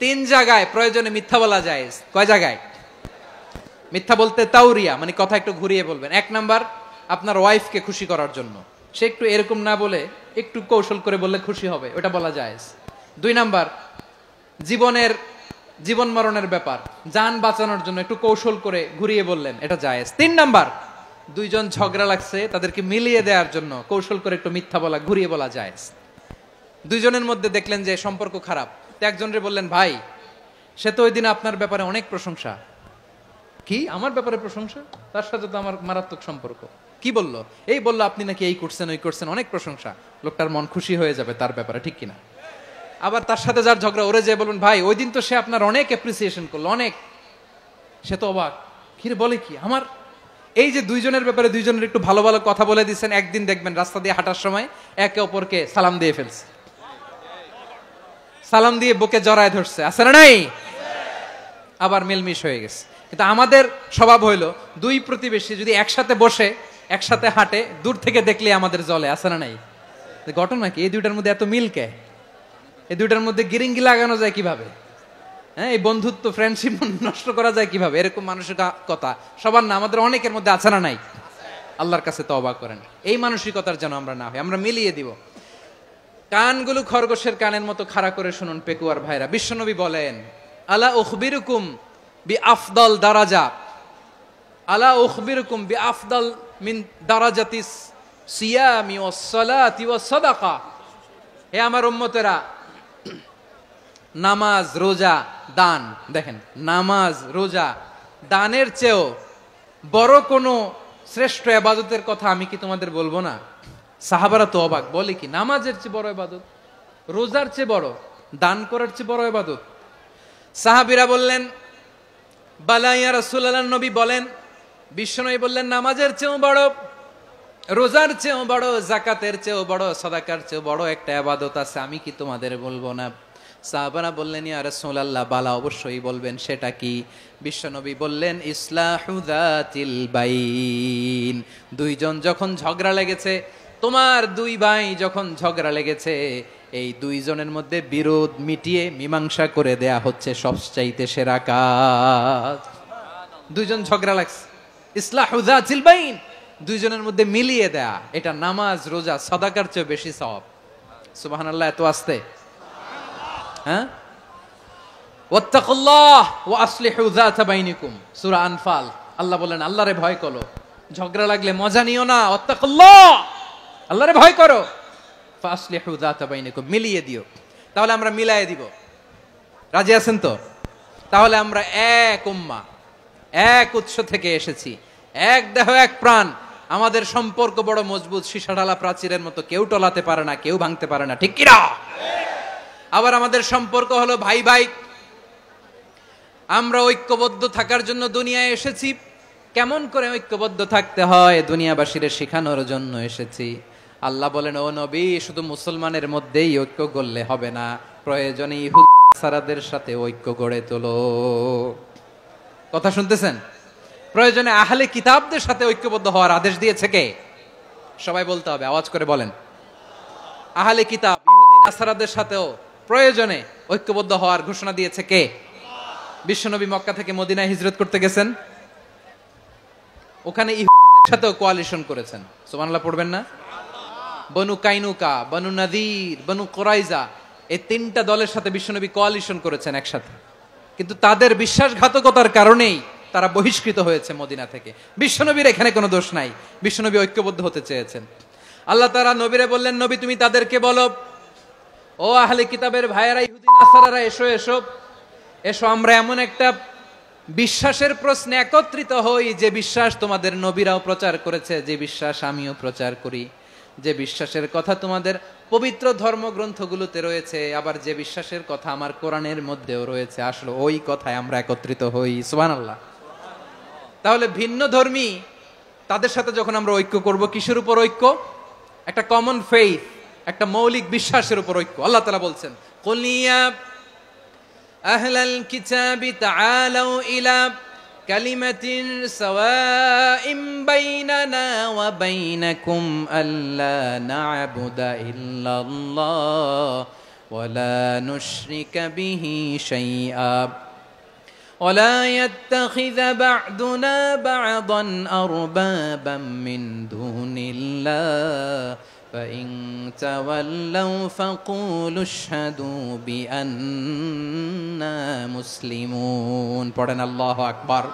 তিন জায়গায় প্রয়োজনে মিথ্যা বলা যায়। কয় জায়গায় মিথ্যা বলতে? তাওরিয়া, মানে কথা একটু ঘুরিয়ে বলবেন। এক নাম্বার, আপনার ওয়াইফকে খুশি করার জন্য, সে একটু এরকম না বলে একটু কৌশল করে বললে খুশি হবে, ওটা বলা যায়। দুই নাম্বার, জীবন মরণের ব্যাপার, জান বাঁচানোর জন্য একটু কৌশল করে ঘুরিয়ে বললেন, এটা জায়েজ। তিন নাম্বার, দুইজন ঝগড়া লাগছে, তাদেরকে মিলিয়ে দেওয়ার জন্য কৌশল করে একটু মিথ্যা বলা, ঘুরিয়ে বলা জায়েজ। দুইজনের মধ্যে দেখলেন যে সম্পর্ক খারাপ, তো একজনরে বললেন, ভাই সে তো ওই দিন আপনার ব্যাপারে অনেক প্রশংসা। কি আমার ব্যাপারে প্রশংসা? তার সাথে তো আমার মারাত্মক সম্পর্ক। কি বললো? এই বললো আপনি নাকি এই করছেন ওই করছেন, অনেক প্রশংসা। লোকটার মন খুশি হয়ে যাবে তার ব্যাপারে, ঠিক কিনা? আবার তার সাথে যার ঝগড়া, ওরে যে বলবেন, ভাই ওই দিন তো সে আপনার অনেক অ্যাপ্রিসিয়েশন করলো, অনেক। সে তো অবাক, কি রে বলে কি আমার? এই যে দুইজনের ব্যাপারে দুইজনের একটু ভালো ভালো কথা বলে দিচ্ছেন, একদিন দেখবেন রাস্তা দিয়ে হাঁটার সময় একে অপরকে সালাম দিয়ে ফেলছে, সালাম দিয়ে বুকে জড়ায় ধরছে, আছে না নাই? আবার মিলমিশ হয়ে গেছে। কিন্তু আমাদের স্বভাব হইলো, দুই প্রতিবেশী যদি একসাথে বসে একসাথে হাঁটে, দূর থেকে দেখলে আমাদের জলে, আছে না নাই? ঘটনা কি? এই দুইটার মধ্যে এত মিল কে? এই দুইটার মধ্যে গিরিঙ্গি লাগানো যায় কিভাবে? হ্যাঁ, এই বন্ধুত্ব ফ্রেন্ডশিপ নষ্ট করা যায় কিভাবে? এরকম মানসিকতা সবার না, আমাদের অনেকের মধ্যে আছে না নাই? আল্লাহর কাছে তওবা করেন, এই মানসিকতার যেন আমরা না হই, আমরা মিলিয়ে দিব। কানগুলো খরগোশের কানের মতো খাড়া করে শুনুন পেকুয়ার ভাইরা। বিশ্বনবী বলেন, আলা উখবিরুকুম বি আফদল দারাজা, আলা উখবিরুকুম বি আফদল মিন দারাজাতিস সিয়ামি ওয়াস সালাতি ওয়াস সাদাকা। হে আমার উম্মতেরা, নামাজ, রোজা, দান, দেখেন নামাজ, রোজা, দানের চেয়েও বড় কোনো শ্রেষ্ঠ ইবাদতের কথা আমি কি তোমাদের বলবো না? সাহাবারা তো অবাক, বলে কি নামাজের চেয়ে বড় ইবাদত, রোজার চেয়ে বড়, দান করার চেয়ে বড় ইবাদত? সাহাবীরা বললেন, বালা ইয়া রাসূলুল্লাহ, নবী বলেন, বিশ্বনবী বললেন, নামাজের চেয়েও বড়, রোজার চেয়েও বড়, যাকাতের চেয়েও বড়, সাদাকার চেয়েও বড় একটা ইবাদত আছে, আমি কি তোমাদের বলবো না? সাহাবারা বললেন, ইয়া রাসূলুল্লাহ, বালা, অবশ্যই বলবেন, সেটা কি? বিশ্বনবী বললেন, ইসলাহু যাতিল বাইন। দুইজন যখন ঝগড়া লেগেছে, তোমার দুই ভাই যখন ঝগড়া লেগেছে, এই দুইজনের মধ্যে বিরোধ মিটিয়ে মীমাংসা করে দেয়া হচ্ছে সবচাইতে সেরা কাজ। দুইজন ঝগড়া লাগছে, ইসলাহু যাতিল বাইন, দুইজনের মধ্যে মিলিয়ে দেয়া, এটা নামাজ, রোজা, সাদাকার চেয়ে বেশি সওয়াব। সুবহানাল্লাহ, এত আস্তে? হ্যাঁ, ওয়াত্তাকুল্লাহ ওয়া আসলিহু যাতা বাইনিকুম, সূরা আনফাল। আল্লাহ বলেন, আল্লাহরে ভয় করো, ঝগড়া লাগলে মজা নিও না, ওয়াত্তাকুল্লাহ, আল্লাহরে ভয় করো, ফাসলিহু যাতা বাইনিকুম, মিলিয়ে দিও। তাহলে আমরা মিলায়ে দিব, রাজি আছেন তো? তাহলে আমরা এক উম্মাহ, এক উৎস থেকে এসেছি, এক দেহ এক প্রাণ, আমাদের সম্পর্ক বড় মজবুত, সীসাঢালা প্রাচীরের মতো, কেউ টলাতে পারে না, কেউ ভাঙতে পারে না, ঠিক কিনা? আবার আমাদের সম্পর্ক হলো ভাই ভাই, আমরা ঐক্যবদ্ধ থাকার জন্য দুনিয়ায় এসেছি। কেমন করে ঐক্যবদ্ধ থাকতে হয় দুনিয়াবাসীর শেখানোর জন্য এসেছি। আল্লাহ বলেন, ও নবী, শুধু মুসলমানের মধ্যেই ঐক্য গড়লে হবে না, প্রয়োজনে ইহুদি নাসারাদের সাথে ঐক্য গড়ে তোলো। কথা শুনতেছেন? প্রয়োজনে আহলে কিতাবদের সাথে ঐক্যবদ্ধ হওয়ার আদেশ দিয়েছে কে? সবাই বলতে হবে, আওয়াজ করে বলেন। আহলে কিতাব, ইহুদি নাসারাদের সাথেও প্রয়োজনে ঐক্যবদ্ধ হওয়ার ঘোষণা দিয়েছে কে? বিশ্বনবী মক্কা থেকে মদিনায় হিজরত করতে গেছেন, ওখানে ইহুদিদের সাথেও কোয়ালিশন করেছেন। সুবহানাল্লাহ পড়বেন না? বনু কাইনুকা, বনু নাদির, বনু কুরাইজা, এই তিনটা দলের সাথে বিশ্বনবী কোয়ালিশন করেছেন একসাথে। কিন্তু তাদের বিশ্বাসঘাতকতার কারণেই তারা বহিষ্কৃত হয়েছে মদিনা থেকে। বিশ্বনবীর এখানে কোনো দোষ নাই, বিশ্বনবী ঐক্যবদ্ধ হতে চেয়েছেন। আল্লাহ তাআলা নবীরে বললেন, নবী তুমি তাদেরকে বলো, ও আহলে কিতাবের ভাইয়েরা, ইহুদি নাসারারা, এসো এসো এসো, আমরা এমন একটা বিশ্বাসের প্রশ্নে একত্রিত হই, যে বিশ্বাস তোমাদের নবীরাও প্রচার করেছে, যে বিশ্বাস আমিও প্রচার করি, যে বিশ্বাসের কথা তোমাদের পবিত্র ধর্মগ্রন্থগুলোতে রয়েছে, আবার যে বিশ্বাসের কথা আমার কোরআনের মধ্যেও রয়েছে, আসলে ওই কথায় আমরা একত্রিত হই। সুবহানাল্লাহ। তাহলে ভিন্ন ধর্মী তাদের সাথে যখন আমরা ঐক্য করব, কিসের উপর ঐক্য? একটা কমন ফেইথ, একটা মৌলিক বিশ্বাসের উপর ঐক্য। আল্লাহ তাআলা বলছেন, কুল ইয়া আহলাল কিতাবি তাআলাউ ইলা কালিমাতিন সাওয়াইম বাইনানা ওয়া বাইনাকুম আল্লা না'বুদা ইল্লাল্লাহ ولا نشرك به شيئا ولا يتخذ بعضنا بعضا أربابا من دون الله فإن تولوا فقولوا اشهدوا بأننا مسلمون পড়েন আল্লাহু আকবার।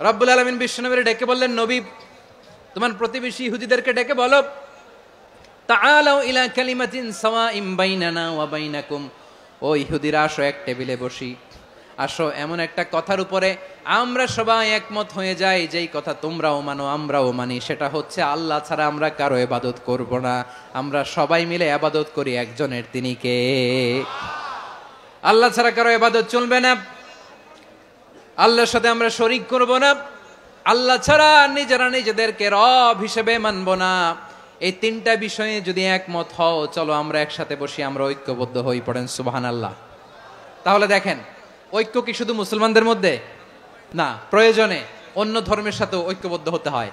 রব্বুল আলামিন বিশ্বনবীর ডেকে বললেন, নবী তোমার প্রতিবেশী ইহুদিদেরকে ডেকে বলো, তাআলাউ ইলা কালিমাতিন সাওয়াইন বাইনানা ওয়া বাইনাকুম, ও ইহুদিরা আসো এক টেবিলে বসি, আসো এমন একটা কথার উপরে আমরা সবাই একমত হয়ে যাই, যেই কথা তোমরাও মানো আমরাও মানি, সেটা হচ্ছে আল্লাহ ছাড়া আমরা কারো ইবাদত করব না, আমরা সবাই মিলে ইবাদত করি একজনের, তিনি কে? আল্লাহ ছাড়া কারো ইবাদত চলবে না, আল্লাহর সাথে আমরা শরীক করব না, আল্লাহ ছাড়া নিজেরা নিজেদেরকে রব হিসেবে মানব না। এই তিনটা বিষয়ে যদি একমত হও, চলো আমরা একসাথে বসি, আমরা ঐক্যবদ্ধ হই। পড়েন সুবহানাল্লাহ। তাহলে দেখেন, ঐক্য কি শুধু মুসলমানদের মধ্যে না, প্রয়োজনে অন্য ধর্মের সাথে ঐক্যবদ্ধ হতে হয়।